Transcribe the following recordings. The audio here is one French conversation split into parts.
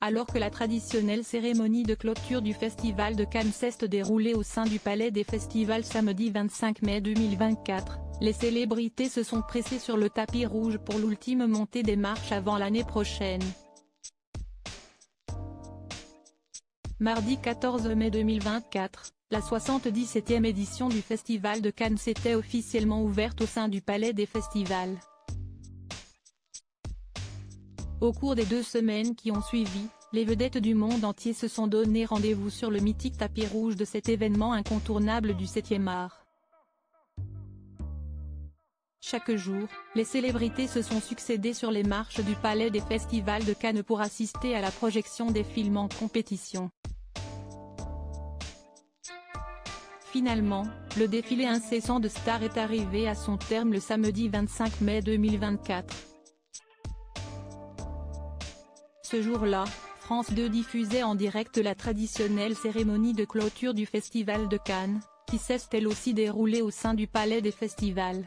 Alors que la traditionnelle cérémonie de clôture du Festival de Cannes s'est déroulée au sein du Palais des Festivals samedi 25 mai 2024, les célébrités se sont pressées sur le tapis rouge pour l'ultime montée des marches avant l'année prochaine. Mardi 14 mai 2024, la 77e édition du Festival de Cannes s'était officiellement ouverte au sein du Palais des Festivals. Au cours des 2 semaines qui ont suivi, les vedettes du monde entier se sont donné rendez-vous sur le mythique tapis rouge de cet événement incontournable du 7e art. Chaque jour, les célébrités se sont succédé sur les marches du Palais des Festivals de Cannes pour assister à la projection des films en compétition. Finalement, le défilé incessant de stars est arrivé à son terme le samedi 25 mai 2024. Ce jour-là, France 2 diffusait en direct la traditionnelle cérémonie de clôture du Festival de Cannes, qui s'est elle aussi déroulée au sein du Palais des Festivals.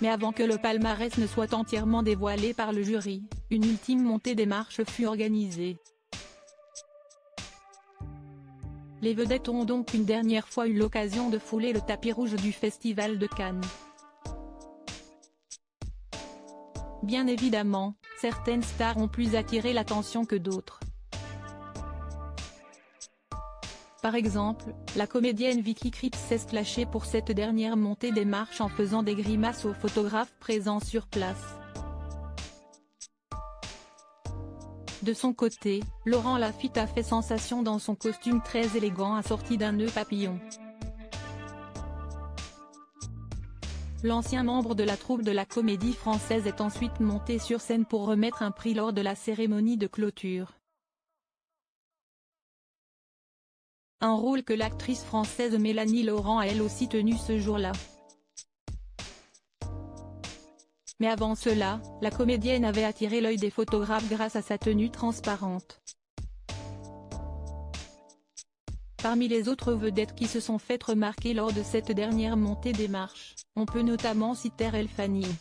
Mais avant que le palmarès ne soit entièrement dévoilé par le jury, une ultime montée des marches fut organisée. Les vedettes ont donc une dernière fois eu l'occasion de fouler le tapis rouge du Festival de Cannes. Bien évidemment, certaines stars ont plus attiré l'attention que d'autres. Par exemple, la comédienne Vicky Krieps s'est lâchée pour cette dernière montée des marches en faisant des grimaces aux photographes présents sur place. De son côté, Laurent Lafitte a fait sensation dans son costume très élégant assorti d'un nœud papillon. L'ancien membre de la troupe de la Comédie Française est ensuite monté sur scène pour remettre un prix lors de la cérémonie de clôture. Un rôle que l'actrice française Mélanie Laurent a elle aussi tenu ce jour-là. Mais avant cela, la comédienne avait attiré l'œil des photographes grâce à sa tenue transparente. Parmi les autres vedettes qui se sont faites remarquer lors de cette dernière montée des marches, on peut notamment citer Elle Fanning.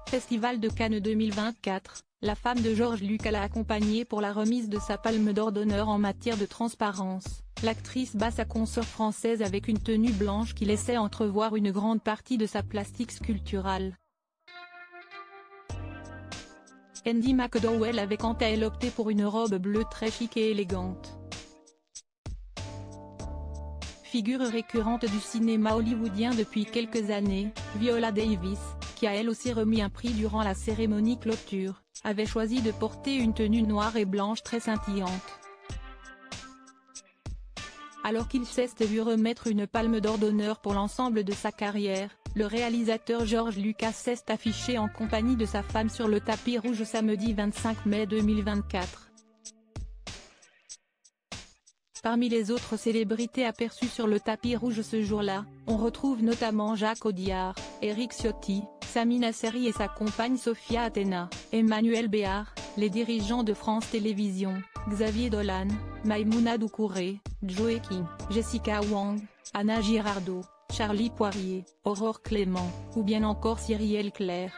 Festival de Cannes 2024, la femme de Georges Lucas l'a accompagnée pour la remise de sa Palme d'Or d'honneur en matière de transparence. L'actrice bat sa consoeur française avec une tenue blanche qui laissait entrevoir une grande partie de sa plastique sculpturale. Andie McDowell avait quant à elle opté pour une robe bleue très chic et élégante. Figure récurrente du cinéma hollywoodien depuis quelques années, Viola Davis, qui a elle aussi remis un prix durant la cérémonie clôture, avait choisi de porter une tenue noire et blanche très scintillante. Alors qu'il s'est vu remettre une Palme d'Or d'honneur pour l'ensemble de sa carrière, le réalisateur Georges Lucas s'est affiché en compagnie de sa femme sur le tapis rouge samedi 25 mai 2024. Parmi les autres célébrités aperçues sur le tapis rouge ce jour-là, on retrouve notamment Jacques Audiard, Éric Ciotti, Sami Nasseri et sa compagne Sophia Athena, Emmanuel Béard, les dirigeants de France Télévisions, Xavier Dolan, Maïmouna Doucouré, Joey King, Jessica Wang, Anna Girardot, Charlie Poirier, Aurore Clément, ou bien encore Cyrielle Claire.